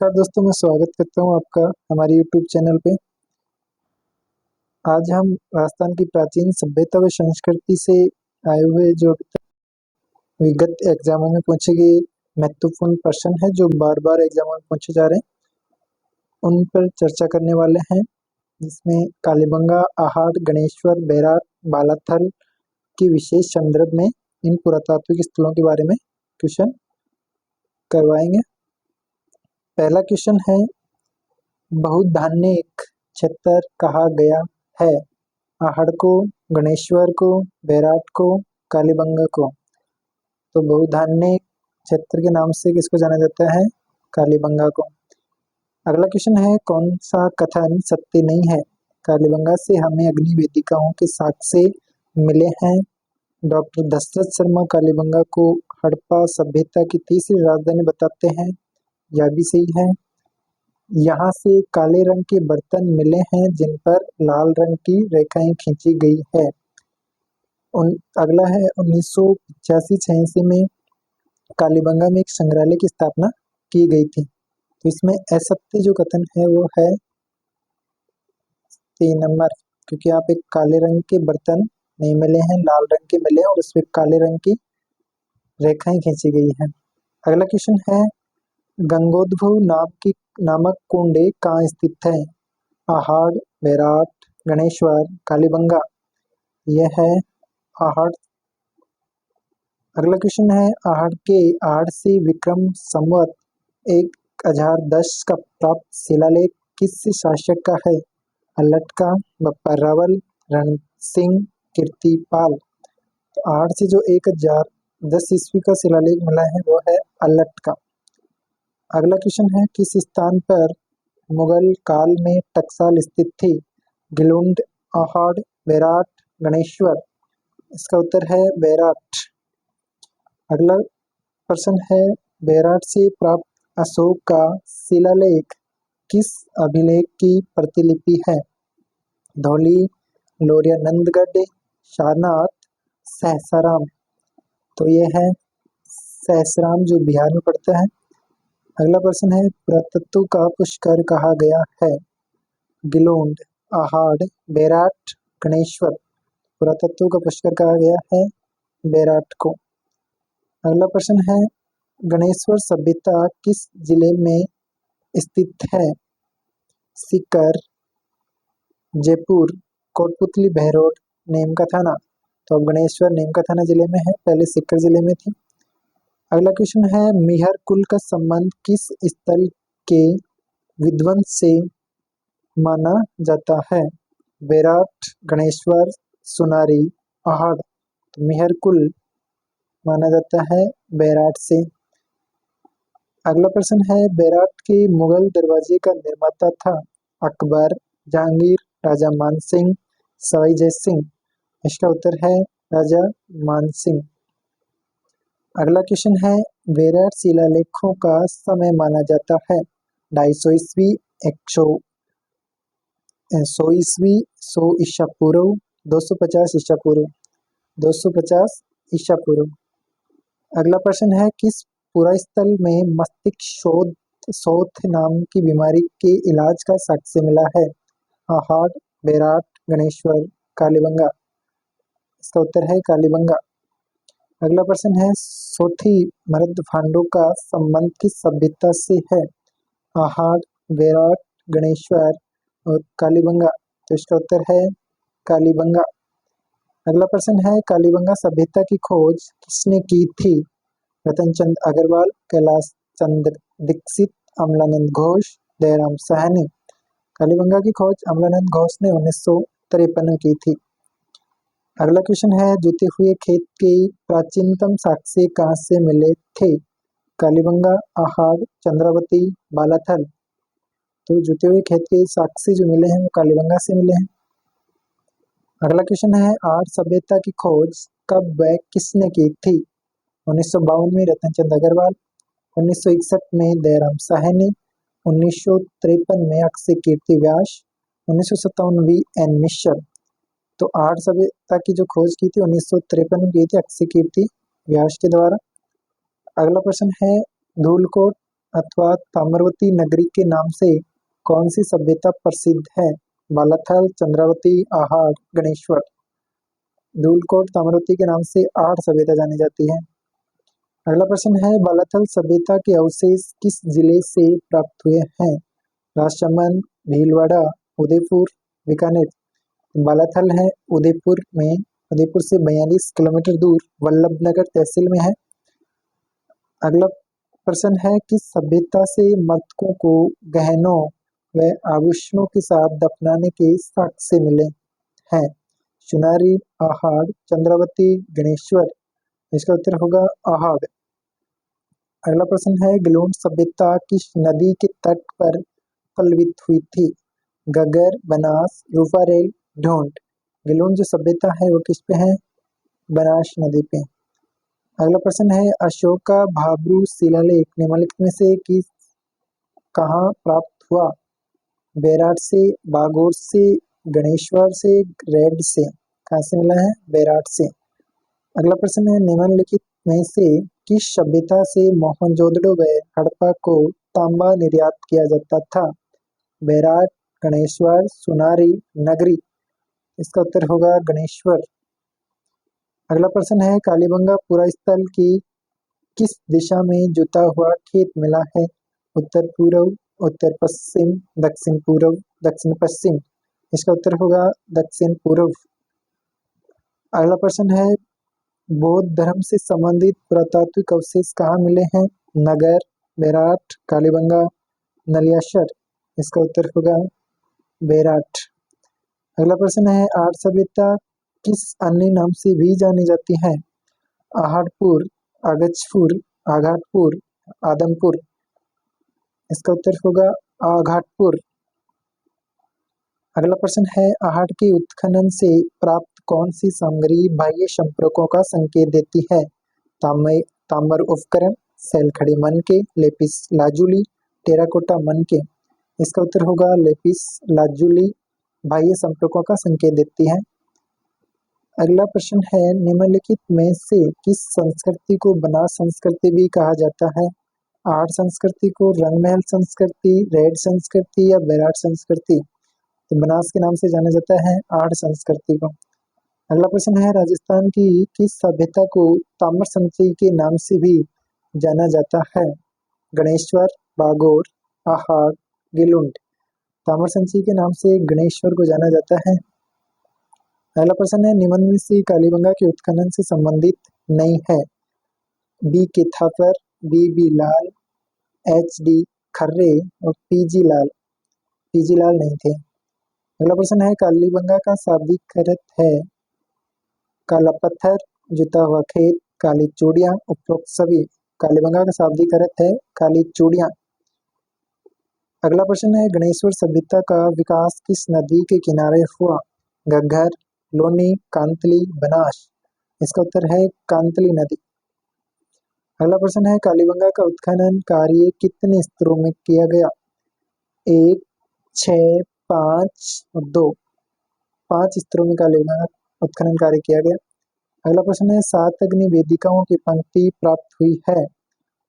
नमस्कार दोस्तों, मैं स्वागत करता हूँ आपका हमारे यूट्यूब चैनल पे। आज हम राजस्थान की प्राचीन सभ्यता व संस्कृति से आए हुए जो अभी तक विगत एग्जामों में पूछे गए महत्वपूर्ण प्रश्न है जो बार बार एग्जामों में पूछे जा रहे हैं, उन पर चर्चा करने वाले हैं। जिसमें कालीबंगा, आहट, गणेश्वर, बैराट, बालाथल की विशेष संदर्भ में इन पुरातात्विक स्थलों के बारे में क्वेश्चन करवाएंगे। पहला क्वेश्चन है, बहुधान्यिक क्षेत्र कहा गया है? आहड़ को, गणेश्वर को, बैराट को, कालीबंगा को। तो बहुधान्यिक क्षेत्र के नाम से किसको जाना जाता है? कालीबंगा को। अगला क्वेश्चन है, कौन सा कथन सत्य नहीं है? कालीबंगा से हमें अग्नि वेदिकाओं के साक्ष्य मिले हैं। डॉक्टर दशरथ शर्मा कालीबंगा को हड़प्पा सभ्यता की तीसरी राजधानी बताते हैं, यह भी सही है। यहाँ से काले रंग के बर्तन मिले हैं जिन पर लाल रंग की रेखाएं खींची गई है। अगला है 1985-86 में कालीबंगा में एक संग्रहालय की स्थापना की गई थी। तो इसमें असत्य जो कथन है वो है 3 नंबर, क्योंकि आप एक काले रंग के बर्तन नहीं मिले हैं, लाल रंग के मिले हैं और उसमें काले रंग की रेखाएं खींची गई है। अगला क्वेश्चन है, गंगोद्भव नामक कुंड कहाँ स्थित है? आहड़, बैराट, गणेश्वर, कालीबंगा। यह है आहड़। अगला क्वेश्चन है, आहड़ से विक्रम संवत 1010 का प्राप्त शिलालेख किस शासक का है? अल्लट का, बप्पा रावल, रण सिंह, कीर्तिपाल। तो आहड़ से जो 1010 ईस्वी का शिलालेख मिला है वो है अल्लट का। अगला क्वेश्चन है, किस स्थान पर मुगल काल में टकसाल स्थित थी? गिलुंड, आहड़, बैराट, गणेश्वर। इसका उत्तर है बैराट। अगला प्रश्न है, बैराट से प्राप्त अशोक का शिलालेख किस अभिलेख की प्रतिलिपि है? धौली, लोरिया नंदगढ़, सारनाथ, सहसाराम। तो ये है सहसराम जो बिहार में पड़ता है। अगला प्रश्न है, पुरातत्व का पुष्कर कहा गया है? गिलोंड, आहड़, बैराट, गणेश्वर। पुरातत्व का पुष्कर कहा गया है बैराट को। अगला प्रश्न है, गणेश्वर सभ्यता किस जिले में स्थित है? सीकर, जयपुर, कोटपुतली, बहरोड, नीम का थाना। तो अब गणेश्वर नीम का थाना जिले में है, पहले सीकर जिले में थी। अगला क्वेश्चन है, मिहर कुल का संबंध किस स्थल के विध्वंस से माना जाता है? बैराट, गणेश्वर, सुनारी, आहड़। तो मिहर कुल माना जाता है बैराट से। अगला प्रश्न है, बैराट के मुगल दरवाजे का निर्माता था? अकबर, जहांगीर, राजा मानसिंह, सवाई जय सिंह। इसका उत्तर है राजा मानसिंह। अगला क्वेश्चन है, बैराट शिलालेखों का समय माना जाता है? 250 ईस्वी, 100 ईस्वी, 100 ईसा पूर्व, 250 ईसा पूर्व। 250 ईसा पूर्व। अगला प्रश्न है, किस पुरास्थल में मस्तिष्क शोथ नाम की बीमारी के इलाज का साक्ष्य मिला है? आहड़, बैराट, गणेश्वर, कालीबंगा। इसका उत्तर है कालीबंगा। अगला प्रश्न है, सोथी मर्द फांडों का संबंध किस सभ्यता से है? आहड़, बैराट, गणेश्वर और कालीबंगा। तो इसका उत्तर है कालीबंगा। अगला प्रश्न है, कालीबंगा सभ्यता की खोज किसने की थी? रतनचंद अग्रवाल, कैलाश चंद्र दीक्षित, अमलानंद घोष, दयाराम साहनी। कालीबंगा की खोज अमलानंद घोष ने 1953 में की थी। अगला क्वेश्चन है, जुते हुए खेत के प्राचीनतम साक्ष्य कहाँ से मिले थे? कालीबंगा, आहड़, चंद्रावती, बालाथल। तो जुते हुए खेत के साक्ष्य जो मिले हैं वो कालीबंगा से मिले हैं। अगला क्वेश्चन है, आर्य सभ्यता की खोज कब व किसने की थी? 1952 में रतनचंद अग्रवाल, 1961 में दयाराम साहनी, 1953 में अक्षय कीर्ति व्यास, 1957 वी एन मिश्र। तो आर्य सभ्यता की जो खोज की थी 1953 में की थी अक्षय कीर्ति व्यास के द्वारा। अगला प्रश्न है, धूलकोट अथवा ताम्रवती नगरी के नाम से कौन सी सभ्यता प्रसिद्ध है? बालाथल, चंद्रावती, आहार, गणेश्वर। धूलकोट ताम्रवती के नाम से आहार सभ्यता जानी जाती है। अगला प्रश्न है, बालाथल सभ्यता के अवशेष किस जिले से प्राप्त हुए हैं? राजसमंद, भीलवाड़ा, उदयपुर, बीकानेर। बालाथल है उदयपुर में, उदयपुर से 42 किलोमीटर दूर वल्लभनगर तहसील में है। अगला प्रश्न है, किस सभ्यता से मृतकों को गहनों व आभूषणों के साथ दफनाने के साक्ष्य मिले हैं? सुनारी, आहाड़, चंद्रावती, गणेश्वर। इसका उत्तर होगा आहाड़। अगला प्रश्न है, गीलोन सभ्यता किस नदी के तट पर पल्लवित हुई थी? गगर, बनास, रूपारेल, ढूंढ। गीलोन जो सभ्यता है वो किस पे है? बनास नदी पे। अगला प्रश्न है, अशोका भाब्रू शिलालेख निम्नलिखित में से किस कहाँ प्राप्त हुआ? बेराट से, बागोर से, गणेश्वर से, रेड से। कहाँ से मिला है? बेराट से। अगला प्रश्न है, निम्नलिखित में से किस सभ्यता से मोहनजोदड़ो व हड़प्पा को तांबा निर्यात किया जाता था? बेराट, गणेश्वर, सुनारी, नगरी। इसका उत्तर होगा गणेश्वर। अगला प्रश्न है, कालीबंगा पुरा स्थल की किस दिशा में जुता हुआ खेत मिला है? उत्तर पूर्व, उत्तर पश्चिम, दक्षिण पूर्व, दक्षिण पश्चिम। इसका उत्तर होगा दक्षिण पूर्व। अगला प्रश्न है, बौद्ध धर्म से संबंधित पुरातात्विक अवशेष कहाँ मिले हैं? नगर, बेराट, कालीबंगा, नलियाशर। इसका उत्तर होगा बेराट। अगला प्रश्न है, आर्य सभ्यता किस अन्य नाम से भी जानी जाती है? आहाड़पुर, आगचपुर, आघाटपुर, आदमपुर। इसका उत्तर होगा आघाटपुर। अगला प्रश्न है, आहट के उत्खनन से प्राप्त कौन सी सामग्री बाह्य संपर्कों का संकेत देती है? ताम्र उपकरण, सैलखड़ी मनके, लेपिस लाजुली, टेराकोटा मनके। इसका उत्तर होगा लेपिस लाजुली बाह्य संपर्कों का संकेत देती है। अगला प्रश्न है, निम्नलिखित में से किस संस्कृति को बनास संस्कृति भी कहा जाता है? आर्ट संस्कृति को रंगमहल संस्कृति, रेड संस्कृति या बेराट संस्कृति। तो बनास के नाम से जाना जाता है आर्ट संस्कृति को। अगला प्रश्न है, राजस्थान की किस सभ्यता को ताम्र संचयी के नाम से भी जाना जाता है? गणेश्वर, बागोर, आहार, गिलुंड। ताम्र संचयी के नाम से गणेश्वर को जाना जाता है। अगला प्रश्न है, निम्न में से कालीबंगा के उत्खनन से संबंधित नहीं है? बी के थापर, बी लाल, एच डी खर्रे और पीजी लाल नहीं थे। अगला प्रश्न है, कालीबंगा का शाब्दिक अर्थ है? काला पत्थर, जुता हुआ खेत, काली चूड़ियां, उपरोक्त सभी। कालीबंगा का शाब्दिक अर्थ है काली चूड़ियां। अगला प्रश्न है, गणेश्वर सभ्यता का विकास किस नदी के किनारे हुआ? घग्गर, लोनी, कांतली, बनास। इसका उत्तर है कांतली नदी। अगला प्रश्न है, कालीबंगा का उत्खनन कार्य कितने स्तरों में किया गया? 1, 6, 5 और 2। 5 स्तरों में कालीबंगा का उत्खनन कार्य किया गया। अगला प्रश्न है, 7 अग्नि वेदिकाओं की पंक्ति प्राप्त हुई है?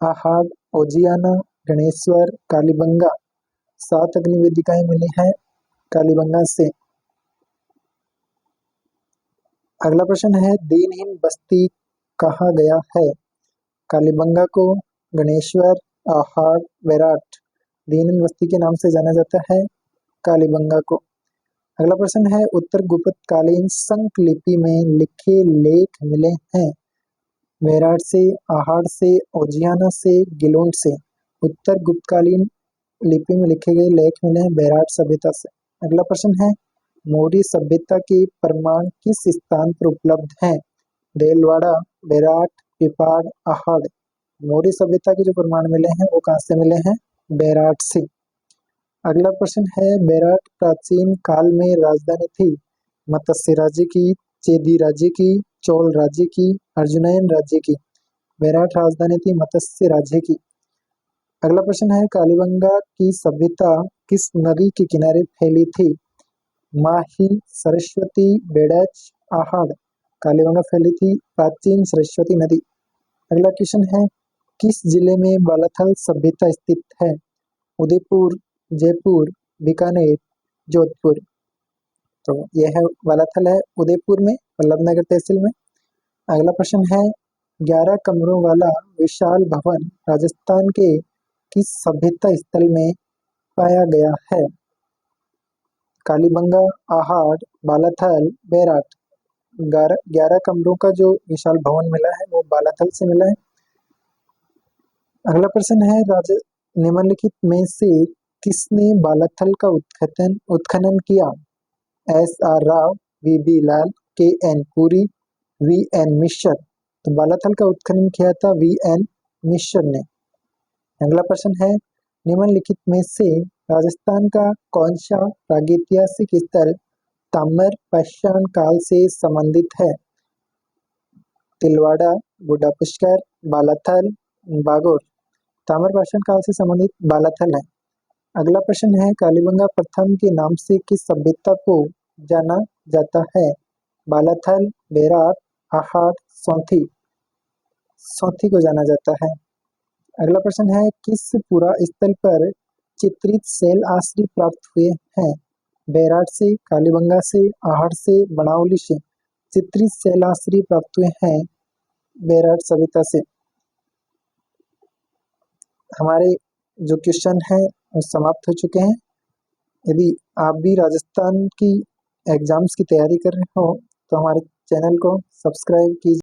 आहाड, ओजियाना, गणेश्वर, कालीबंगा। 7 अग्नि वेदिकाएं मिली हैं कालीबंगा से। अगला प्रश्न है, दीनहीन बस्ती कहा गया है? कालीबंगा को, गणेश्वर, आहाड़, बेराट। दीनहीन बस्ती के नाम से जाना जाता है कालीबंगा को। अगला प्रश्न है, उत्तर गुप्तकालीन संक लिपि में लिखे लेख मिले हैं? बेराट से, आहाड़ से, ओजियाना से, गिलोंड से। उत्तर गुप्तकालीन लिपि में लिखे गए लेख मिले हैं बेराट सभ्यता से। अगला प्रश्न है, मौर्य सभ्यता के प्रमाण किस स्थान पर उपलब्ध हैं? देलवाड़ा, बेराट, पिपाड़, आहाड़। मौर्य सभ्यता के जो प्रमाण मिले हैं वो कहाँ से मिले हैं? बेराट से। अगला प्रश्न है, बेराट प्राचीन काल में राजधानी थी? मत्स्य राज्य की, चेदी राज्य की, चोल राज्य की, अर्जुनयन राज्य की। बेराट राजधानी थी मत्स्य राज्य की। अगला प्रश्न है, कालीबंगा की सभ्यता किस नदी के किनारे फैली थी? माही, सरस्वती, बेड़च, आहाड़। कालीबंगा फैली थी प्राचीन सरस्वती नदी। अगला क्वेश्चन है, किस जिले में बालाथल सभ्यता स्थित है? उदयपुर, जयपुर, बीकानेर, जोधपुर। तो यह है बालाथल है उदयपुर में, वल्लभनगर तहसील में। अगला प्रश्न है, 11 कमरों वाला विशाल भवन राजस्थान के किस सभ्यता स्थल में पाया गया है? कालीबंगा, आहड़, बालाथल, बेराट। 11 कमरों का जो विशाल भवन मिला है वो बालाथल से मिला है। अगला प्रश्न है, निम्नलिखित में से किसने बालाथल का उत्खनन किया? S.R. राव, V.B. लाल, K.N. पुरी, V.N. मिश्र। तो बालाथल का उत्खनन किया था V.N. मिश्र ने। अगला प्रश्न है, निम्नलिखित में से राजस्थान का कौन सा प्रागैतिहासिक स्थल ताम्र पाषाण काल से संबंधित है? तिलवाड़ा, बूढ़ा पुष्कर, बालाथल, बागोर। ताम्र पाषाण काल से संबंधित बालाथल है। अगला प्रश्न है, कालीबंगा प्रथम के नाम से किस सभ्यता को जाना जाता है? बालाथल, बेराट, आहड़, सौंथी। सौंथी को जाना जाता है। अगला प्रश्न है, किस पुरा स्थल पर चित्रित शैल आश्री प्राप्त हुए हैं? बेराट से, कालीबंगा से, आहड़ से, बनावली से। चित्रित शैल आश्री प्राप्त हुए हैं बेराट सभ्यता से। हमारे जो क्वेश्चन हैं वो समाप्त हो चुके हैं। यदि आप भी राजस्थान की एग्जाम्स की तैयारी कर रहे हो तो हमारे चैनल को सब्सक्राइब कीजिए।